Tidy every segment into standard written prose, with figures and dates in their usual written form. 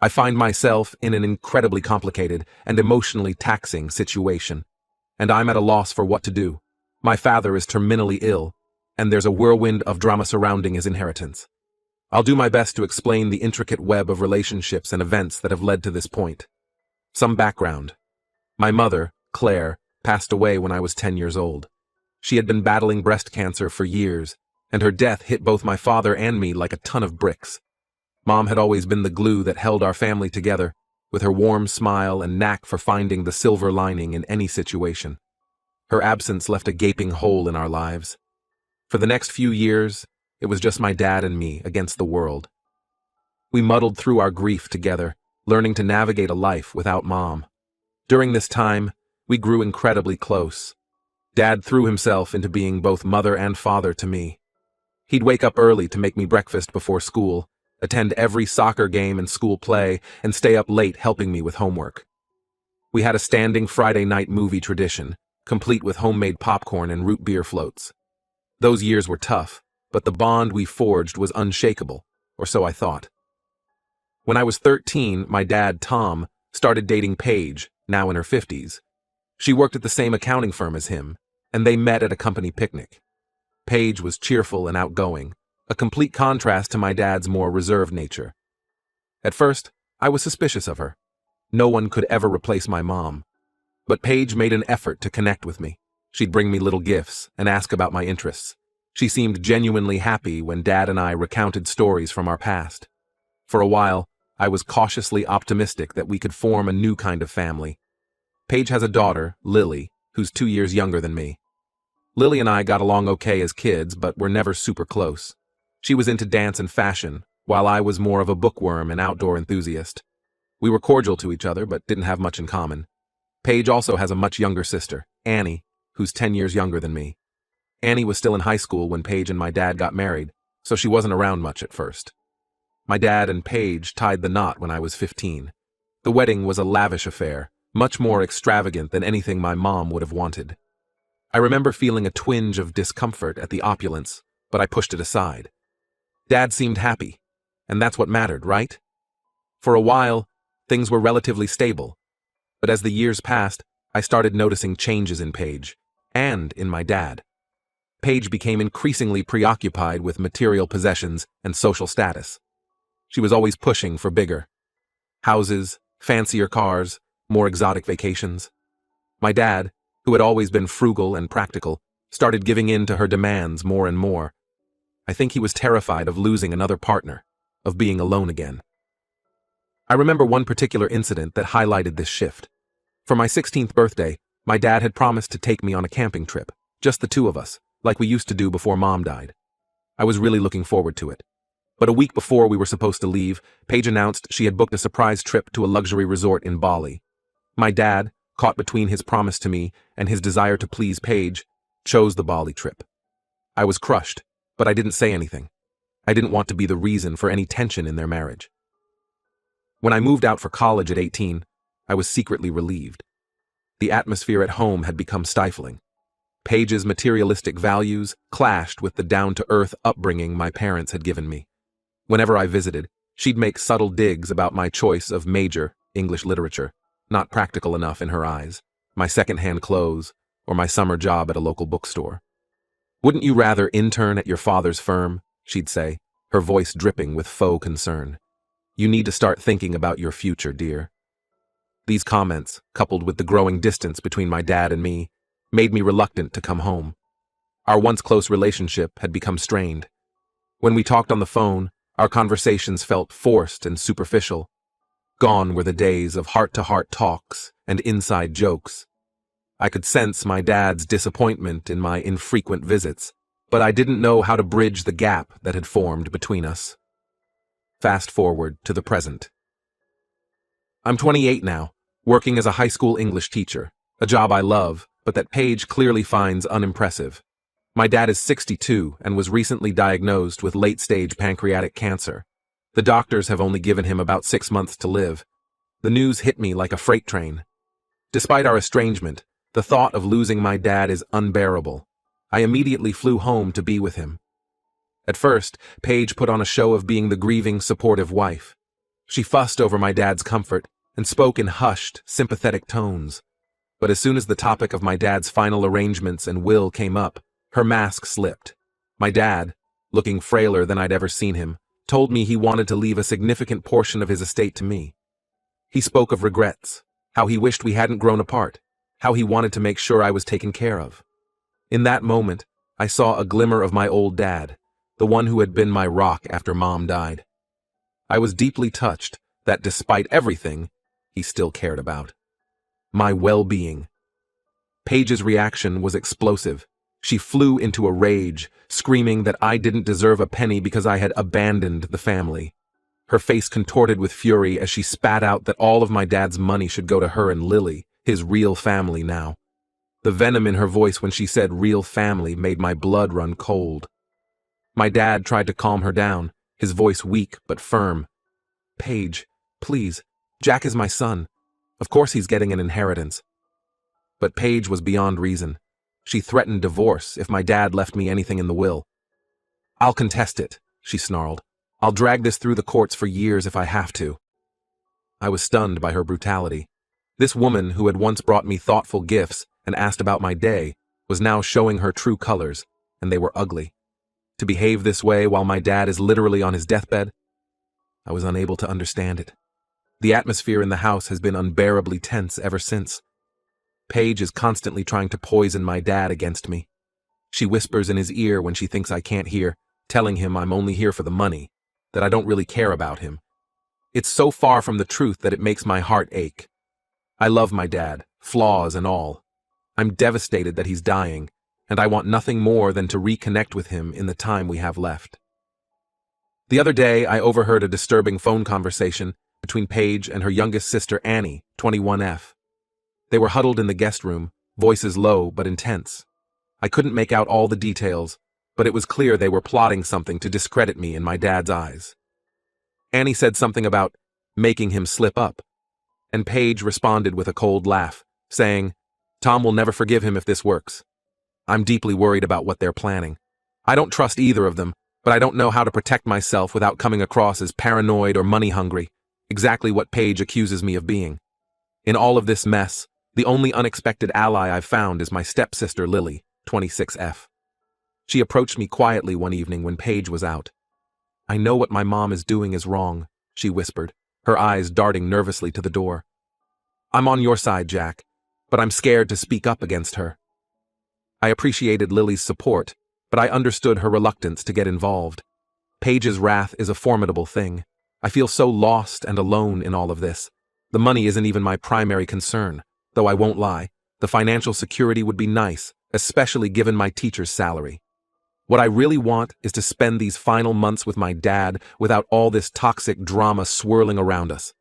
I find myself in an incredibly complicated and emotionally taxing situation, and I'm at a loss for what to do. My father is terminally ill, and there's a whirlwind of drama surrounding his inheritance. I'll do my best to explain the intricate web of relationships and events that have led to this point. Some background. My mother, Claire, passed away when I was 10 years old. She had been battling breast cancer for years, and her death hit both my father and me like a ton of bricks. Mom had always been the glue that held our family together, with her warm smile and knack for finding the silver lining in any situation. Her absence left a gaping hole in our lives. For the next few years, it was just my dad and me against the world. We muddled through our grief together, learning to navigate a life without Mom. During this time, we grew incredibly close. Dad threw himself into being both mother and father to me. He'd wake up early to make me breakfast before school, attend every soccer game and school play, and stay up late helping me with homework. We had a standing Friday night movie tradition, complete with homemade popcorn and root beer floats. Those years were tough, but the bond we forged was unshakable, or so I thought. When I was 13, my dad, Tom, started dating Paige, now in her 50s. She worked at the same accounting firm as him, and they met at a company picnic. Paige was cheerful and outgoing, a complete contrast to my dad's more reserved nature. At first, I was suspicious of her. No one could ever replace my mom. But Paige made an effort to connect with me. She'd bring me little gifts and ask about my interests. She seemed genuinely happy when Dad and I recounted stories from our past. For a while, I was cautiously optimistic that we could form a new kind of family. Paige has a daughter, Lily, who's 2 years younger than me. Lily and I got along okay as kids, but were never super close. She was into dance and fashion, while I was more of a bookworm and outdoor enthusiast. We were cordial to each other, but didn't have much in common. Paige also has a much younger sister, Annie, who's 10 years younger than me. Annie was still in high school when Paige and my dad got married, so she wasn't around much at first. My dad and Paige tied the knot when I was 15. The wedding was a lavish affair, much more extravagant than anything my mom would have wanted. I remember feeling a twinge of discomfort at the opulence, but I pushed it aside. Dad seemed happy, and that's what mattered, right? For a while, things were relatively stable, but as the years passed, I started noticing changes in Paige, and in my dad. Paige became increasingly preoccupied with material possessions and social status. She was always pushing for bigger houses, fancier cars, more exotic vacations. My dad, who had always been frugal and practical, started giving in to her demands more and more. I think he was terrified of losing another partner, of being alone again. I remember one particular incident that highlighted this shift. For my 16th birthday, my dad had promised to take me on a camping trip, just the two of us, like we used to do before Mom died. I was really looking forward to it. But a week before we were supposed to leave, Paige announced she had booked a surprise trip to a luxury resort in Bali. My dad, caught between his promise to me and his desire to please Paige, chose the Bali trip. I was crushed, but I didn't say anything. I didn't want to be the reason for any tension in their marriage. When I moved out for college at 18, I was secretly relieved. The atmosphere at home had become stifling. Paige's materialistic values clashed with the down-to-earth upbringing my parents had given me. Whenever I visited, she'd make subtle digs about my choice of major, English literature, not practical enough in her eyes, my second-hand clothes, or my summer job at a local bookstore. "Wouldn't you rather intern at your father's firm?" she'd say, her voice dripping with faux concern. "You need to start thinking about your future, dear." These comments, coupled with the growing distance between my dad and me, made me reluctant to come home. Our once close relationship had become strained. When we talked on the phone, our conversations felt forced and superficial. Gone were the days of heart-to-heart talks and inside jokes. I could sense my dad's disappointment in my infrequent visits, but I didn't know how to bridge the gap that had formed between us. Fast forward to the present. I'm 28 now, working as a high school English teacher, a job I love, but that Paige clearly finds unimpressive. My dad is 62 and was recently diagnosed with late-stage pancreatic cancer. The doctors have only given him about 6 months to live. The news hit me like a freight train. Despite our estrangement, the thought of losing my dad is unbearable. I immediately flew home to be with him. At first, Paige put on a show of being the grieving, supportive wife. She fussed over my dad's comfort and spoke in hushed, sympathetic tones. But as soon as the topic of my dad's final arrangements and will came up, her mask slipped. My dad, looking frailer than I'd ever seen him, told me he wanted to leave a significant portion of his estate to me. He spoke of regrets, how he wished we hadn't grown apart, how he wanted to make sure I was taken care of. In that moment, I saw a glimmer of my old dad, the one who had been my rock after Mom died. I was deeply touched that despite everything, he still cared about my well-being. Paige's reaction was explosive. She flew into a rage, screaming that I didn't deserve a penny because I had abandoned the family. Her face contorted with fury as she spat out that all of my dad's money should go to her and Lily, his real family now. The venom in her voice when she said real family made my blood run cold. My dad tried to calm her down, his voice weak but firm. "Paige, please, Jack is my son. Of course he's getting an inheritance." But Paige was beyond reason. She threatened divorce if my dad left me anything in the will. "I'll contest it," she snarled. "I'll drag this through the courts for years if I have to." I was stunned by her brutality. This woman who had once brought me thoughtful gifts and asked about my day was now showing her true colors, and they were ugly. To behave this way while my dad is literally on his deathbed? I was unable to understand it. The atmosphere in the house has been unbearably tense ever since. Paige is constantly trying to poison my dad against me. She whispers in his ear when she thinks I can't hear, telling him I'm only here for the money, that I don't really care about him. It's so far from the truth that it makes my heart ache. I love my dad, flaws and all. I'm devastated that he's dying, and I want nothing more than to reconnect with him in the time we have left. The other day, I overheard a disturbing phone conversation between Paige and her youngest sister Annie, 21F. They were huddled in the guest room, voices low but intense. I couldn't make out all the details, but it was clear they were plotting something to discredit me in my dad's eyes. Annie said something about making him slip up, and Paige responded with a cold laugh, saying, "Tom will never forgive him if this works." I'm deeply worried about what they're planning. I don't trust either of them, but I don't know how to protect myself without coming across as paranoid or money-hungry, exactly what Paige accuses me of being. In all of this mess, the only unexpected ally I've found is my stepsister Lily, 26F. She approached me quietly one evening when Paige was out. "I know what my mom is doing is wrong," she whispered, her eyes darting nervously to the door. "I'm on your side, Jack, but I'm scared to speak up against her." I appreciated Lily's support, but I understood her reluctance to get involved. Paige's wrath is a formidable thing. I feel so lost and alone in all of this. The money isn't even my primary concern, though I won't lie, the financial security would be nice, especially given my teacher's salary. What I really want is to spend these final months with my dad without all this toxic drama swirling around us.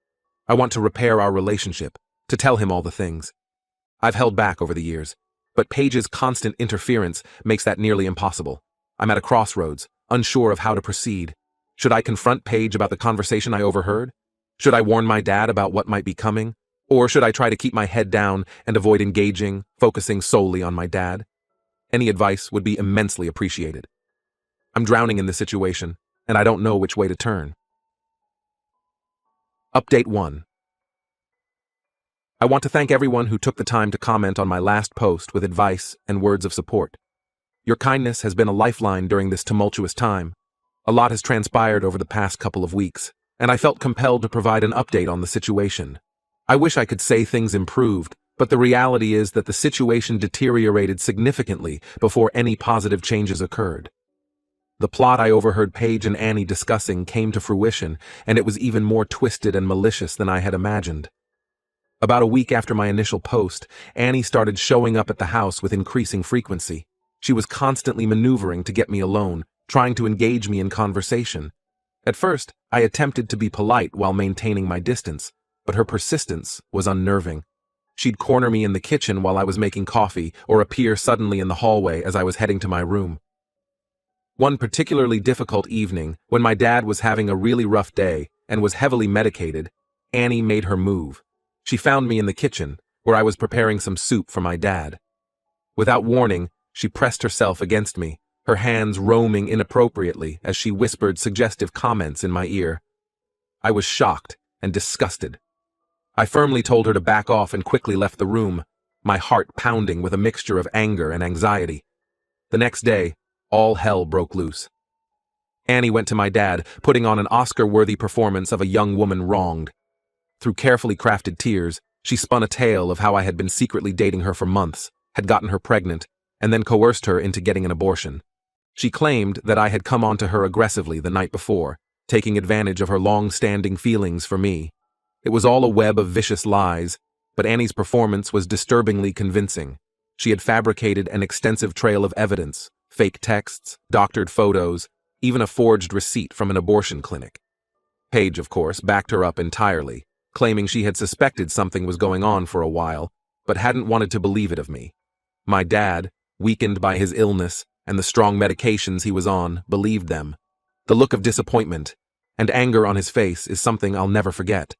I want to repair our relationship, to tell him all the things I've held back over the years, but Paige's constant interference makes that nearly impossible. I'm at a crossroads, unsure of how to proceed. Should I confront Paige about the conversation I overheard? Should I warn my dad about what might be coming? Or should I try to keep my head down and avoid engaging, focusing solely on my dad? Any advice would be immensely appreciated. I'm drowning in this situation, and I don't know which way to turn. Update 1. I want to thank everyone who took the time to comment on my last post with advice and words of support. Your kindness has been a lifeline during this tumultuous time. A lot has transpired over the past couple of weeks, and I felt compelled to provide an update on the situation. I wish I could say things improved, but the reality is that the situation deteriorated significantly before any positive changes occurred. The plot I overheard Paige and Annie discussing came to fruition, and it was even more twisted and malicious than I had imagined. About a week after my initial post, Annie started showing up at the house with increasing frequency. She was constantly maneuvering to get me alone, trying to engage me in conversation. At first, I attempted to be polite while maintaining my distance, but her persistence was unnerving. She'd corner me in the kitchen while I was making coffee or appear suddenly in the hallway as I was heading to my room. One particularly difficult evening, when my dad was having a really rough day and was heavily medicated, Annie made her move. She found me in the kitchen, where I was preparing some soup for my dad. Without warning, she pressed herself against me, her hands roaming inappropriately as she whispered suggestive comments in my ear. I was shocked, and disgusted. I firmly told her to back off and quickly left the room, my heart pounding with a mixture of anger and anxiety. The next day, all hell broke loose. Annie went to my dad, putting on an Oscar-worthy performance of a young woman wronged. Through carefully crafted tears, she spun a tale of how I had been secretly dating her for months, had gotten her pregnant, and then coerced her into getting an abortion. She claimed that I had come on to her aggressively the night before, taking advantage of her long-standing feelings for me. It was all a web of vicious lies, but Annie's performance was disturbingly convincing. She had fabricated an extensive trail of evidence, fake texts, doctored photos, even a forged receipt from an abortion clinic. Paige, of course, backed her up entirely, claiming she had suspected something was going on for a while, but hadn't wanted to believe it of me. My dad, weakened by his illness and the strong medications he was on, believed them. The look of disappointment and anger on his face is something I'll never forget.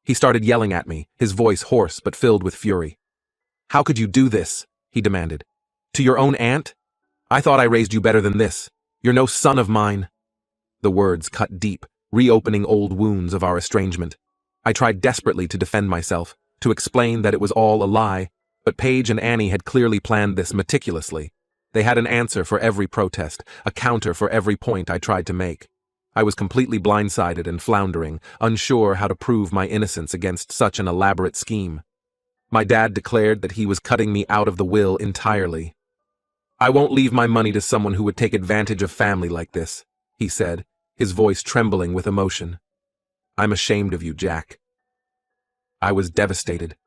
He started yelling at me, his voice hoarse but filled with fury. "How could you do this?" he demanded. "To your own aunt? I thought I raised you better than this. You're no son of mine." The words cut deep, reopening old wounds of our estrangement. I tried desperately to defend myself, to explain that it was all a lie, but Paige and Annie had clearly planned this meticulously. They had an answer for every protest, a counter for every point I tried to make. I was completely blindsided and floundering, unsure how to prove my innocence against such an elaborate scheme. My dad declared that he was cutting me out of the will entirely. "I won't leave my money to someone who would take advantage of family like this," he said, his voice trembling with emotion. "I'm ashamed of you, Jack." I was devastated.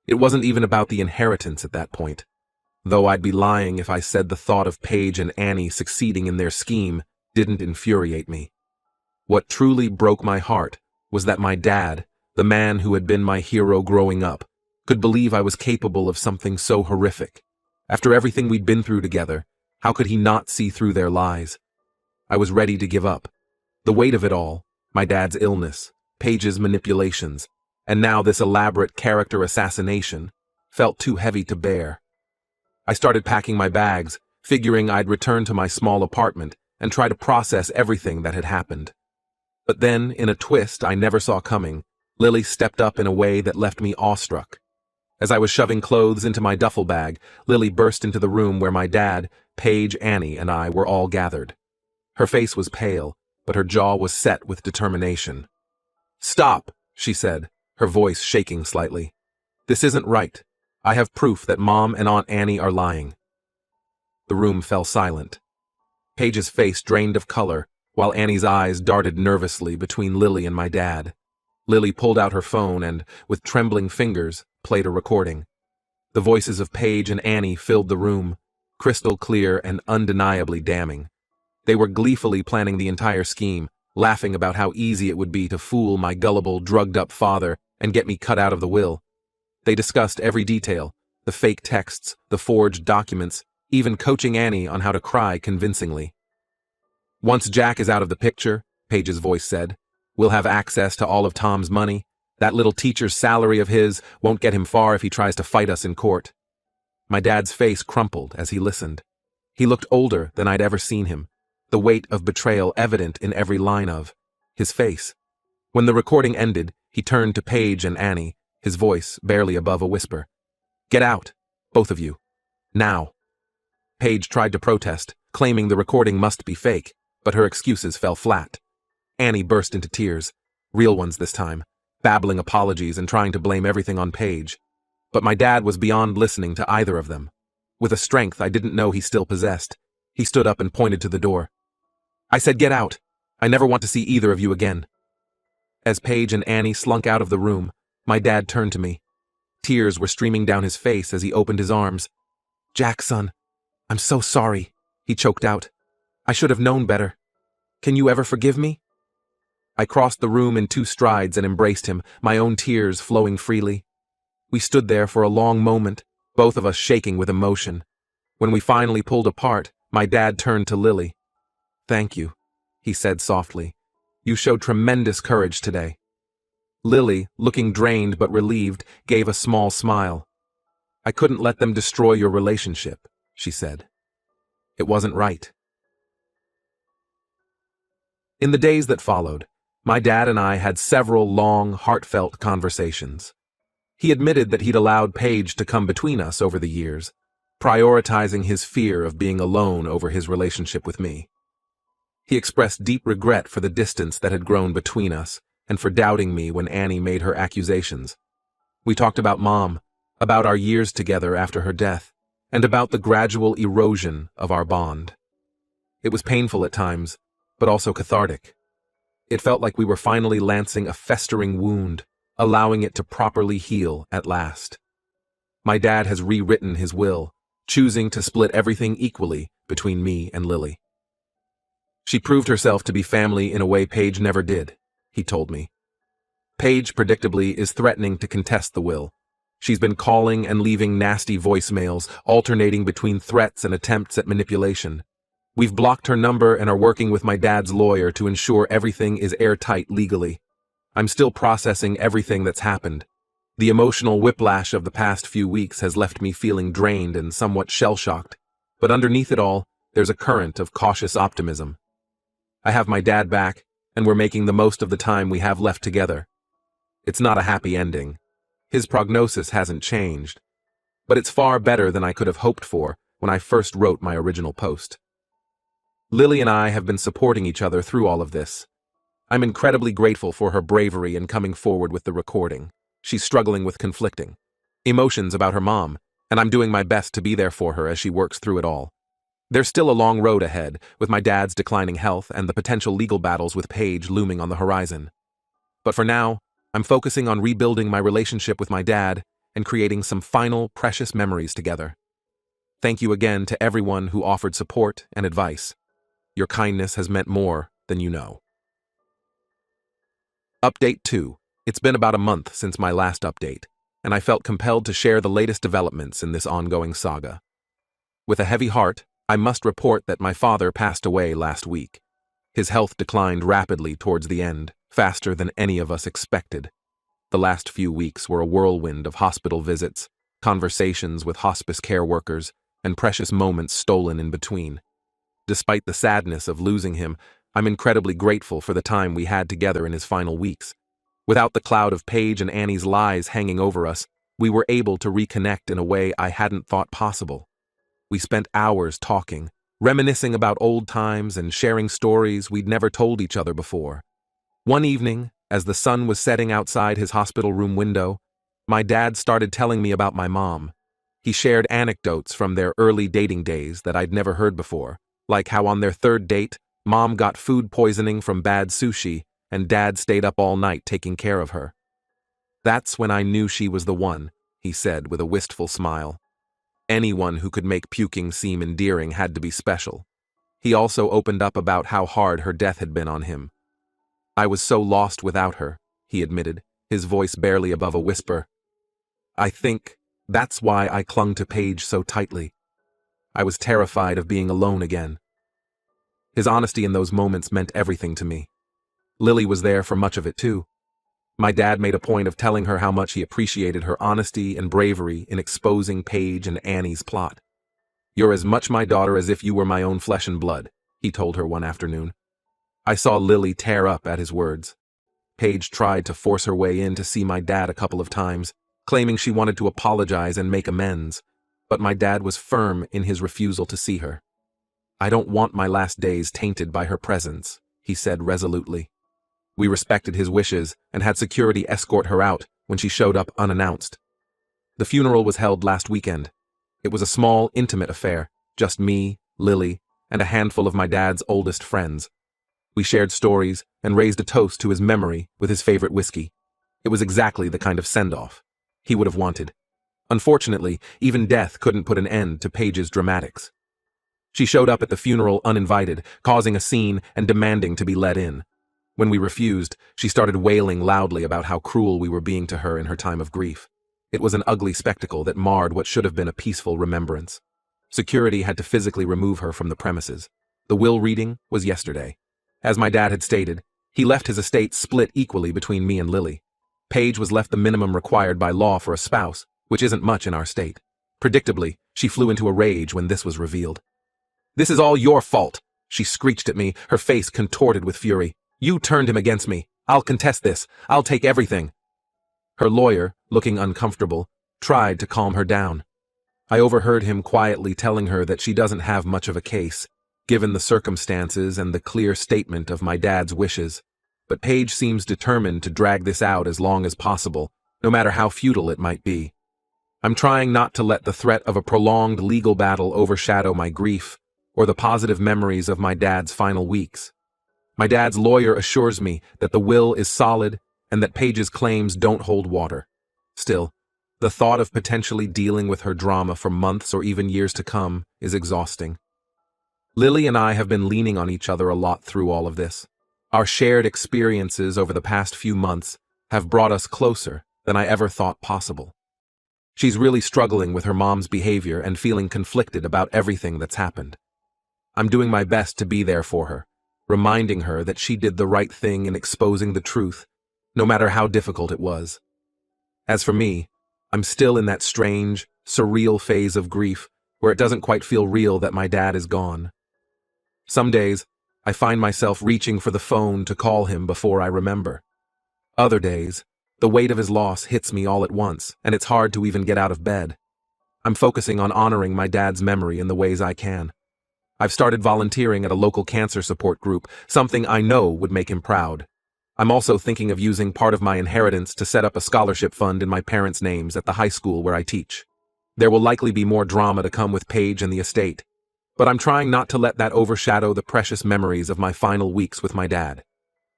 It wasn't even about the inheritance at that point, though I'd be lying if I said the thought of Paige and Annie succeeding in their scheme didn't infuriate me. What truly broke my heart was that my dad, the man who had been my hero growing up, could believe I was capable of something so horrific. After everything we'd been through together, how could he not see through their lies? I was ready to give up. The weight of it all, my dad's illness, Paige's manipulations, and now this elaborate character assassination, felt too heavy to bear. I started packing my bags, figuring I'd return to my small apartment and try to process everything that had happened. But then, in a twist I never saw coming, Lily stepped up in a way that left me awestruck. As I was shoving clothes into my duffel bag, Lily burst into the room where my dad, Paige, Annie, and I were all gathered. Her face was pale, but her jaw was set with determination. "Stop," she said, her voice shaking slightly. "This isn't right. I have proof that Mom and Aunt Annie are lying." The room fell silent. Paige's face drained of color, while Annie's eyes darted nervously between Lily and my dad. Lily pulled out her phone and, with trembling fingers, played a recording. The voices of Paige and Annie filled the room, crystal clear and undeniably damning. They were gleefully planning the entire scheme, laughing about how easy it would be to fool my gullible, drugged-up father and get me cut out of the will. They discussed every detail, the fake texts, the forged documents, even coaching Annie on how to cry convincingly. "Once Jack is out of the picture," Paige's voice said, "we'll have access to all of Tom's money. That little teacher's salary of his won't get him far if he tries to fight us in court." My dad's face crumpled as he listened. He looked older than I'd ever seen him, the weight of betrayal evident in every line of his face. When the recording ended, he turned to Paige and Annie, his voice barely above a whisper. "Get out, both of you. Now." Paige tried to protest, claiming the recording must be fake, but her excuses fell flat. Annie burst into tears, real ones this time, babbling apologies and trying to blame everything on Paige. But my dad was beyond listening to either of them. With a strength I didn't know he still possessed, he stood up and pointed to the door. "I said get out. I never want to see either of you again." As Paige and Annie slunk out of the room, my dad turned to me. Tears were streaming down his face as he opened his arms. "Jack, son, I'm so sorry," he choked out. "I should have known better. Can you ever forgive me?" I crossed the room in 2 strides and embraced him, my own tears flowing freely. We stood there for a long moment, both of us shaking with emotion. When we finally pulled apart, my dad turned to Lily. "Thank you," he said softly. "You showed tremendous courage today." Lily, looking drained but relieved, gave a small smile. "I couldn't let them destroy your relationship," she said. "It wasn't right." In the days that followed, My dad and I had several long, heartfelt conversations. He admitted that he'd allowed Paige to come between us over the years, prioritizing his fear of being alone over his relationship with me. He expressed deep regret for the distance that had grown between us and for doubting me when Annie made her accusations. We talked about Mom, about our years together after her death, and about the gradual erosion of our bond. It was painful at times, but also cathartic. It felt like we were finally lancing a festering wound, allowing it to properly heal at last. My dad has rewritten his will, choosing to split everything equally between me and Lily. She proved herself to be family in a way Paige never did, he told me. Paige, predictably, is threatening to contest the will. She's been calling and leaving nasty voicemails, alternating between threats and attempts at manipulation. We've blocked her number and are working with my dad's lawyer to ensure everything is airtight legally. I'm still processing everything that's happened. The emotional whiplash of the past few weeks has left me feeling drained and somewhat shell-shocked, but underneath it all, there's a current of cautious optimism. I have my dad back, and we're making the most of the time we have left together. It's not a happy ending. His prognosis hasn't changed, but it's far better than I could have hoped for when I first wrote my original post. Lily and I have been supporting each other through all of this. I'm incredibly grateful for her bravery in coming forward with the recording. She's struggling with conflicting emotions about her mom, and I'm doing my best to be there for her as she works through it all. There's still a long road ahead, with my dad's declining health and the potential legal battles with Paige looming on the horizon. But for now, I'm focusing on rebuilding my relationship with my dad and creating some final, precious memories together. Thank you again to everyone who offered support and advice. Your kindness has meant more than you know. Update 2. It's been about a month since my last update, and I felt compelled to share the latest developments in this ongoing saga. With a heavy heart, I must report that my father passed away last week. His health declined rapidly towards the end, faster than any of us expected. The last few weeks were a whirlwind of hospital visits, conversations with hospice care workers, and precious moments stolen in between. Despite the sadness of losing him, I'm incredibly grateful for the time we had together in his final weeks. Without the cloud of Paige and Annie's lies hanging over us, we were able to reconnect in a way I hadn't thought possible. We spent hours talking, reminiscing about old times and sharing stories we'd never told each other before. One evening, as the sun was setting outside his hospital room window, my dad started telling me about my mom. He shared anecdotes from their early dating days that I'd never heard before, like how on their third date, Mom got food poisoning from bad sushi and Dad stayed up all night taking care of her. That's when I knew she was the one, he said with a wistful smile. Anyone who could make puking seem endearing had to be special. He also opened up about how hard her death had been on him. I was so lost without her, he admitted, his voice barely above a whisper. I think that's why I clung to Paige so tightly. I was terrified of being alone again. His honesty in those moments meant everything to me. Lily was there for much of it too. My dad made a point of telling her how much he appreciated her honesty and bravery in exposing Paige and Annie's plot. You're as much my daughter as if you were my own flesh and blood, he told her one afternoon. I saw Lily tear up at his words. Paige tried to force her way in to see my dad a couple of times, claiming she wanted to apologize and make amends, but my dad was firm in his refusal to see her. I don't want my last days tainted by her presence, he said resolutely. We respected his wishes and had security escort her out when she showed up unannounced. The funeral was held last weekend. It was a small, intimate affair, just me, Lily, and a handful of my dad's oldest friends. We shared stories and raised a toast to his memory with his favorite whiskey. It was exactly the kind of send-off he would have wanted. Unfortunately, even death couldn't put an end to Paige's dramatics. She showed up at the funeral uninvited, causing a scene and demanding to be let in. When we refused, she started wailing loudly about how cruel we were being to her in her time of grief. It was an ugly spectacle that marred what should have been a peaceful remembrance. Security had to physically remove her from the premises. The will reading was yesterday. As my dad had stated, he left his estate split equally between me and Lily. Paige was left the minimum required by law for a spouse, which isn't much in our state. Predictably, she flew into a rage when this was revealed. "This is all your fault," she screeched at me, her face contorted with fury. "You turned him against me. I'll contest this. I'll take everything. Her lawyer, looking uncomfortable, tried to calm her down. I overheard him quietly telling her that she doesn't have much of a case, given the circumstances and the clear statement of my dad's wishes. But Paige seems determined to drag this out as long as possible, no matter how futile it might be. I'm trying not to let the threat of a prolonged legal battle overshadow my grief or the positive memories of my dad's final weeks. My dad's lawyer assures me that the will is solid and that Paige's claims don't hold water. Still, the thought of potentially dealing with her drama for months or even years to come is exhausting. Lily and I have been leaning on each other a lot through all of this. Our shared experiences over the past few months have brought us closer than I ever thought possible. She's really struggling with her mom's behavior and feeling conflicted about everything that's happened. I'm doing my best to be there for her, reminding her that she did the right thing in exposing the truth, no matter how difficult it was. As for me, I'm still in that strange, surreal phase of grief where it doesn't quite feel real that my dad is gone. Some days, I find myself reaching for the phone to call him before I remember. Other days, the weight of his loss hits me all at once, and it's hard to even get out of bed. I'm focusing on honoring my dad's memory in the ways I can. I've started volunteering at a local cancer support group, something I know would make him proud. I'm also thinking of using part of my inheritance to set up a scholarship fund in my parents' names at the high school where I teach. There will likely be more drama to come with Paige and the estate, but I'm trying not to let that overshadow the precious memories of my final weeks with my dad.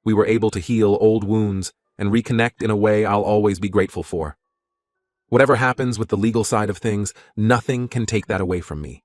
We were able to heal old wounds and reconnect in a way I'll always be grateful for. Whatever happens with the legal side of things, nothing can take that away from me.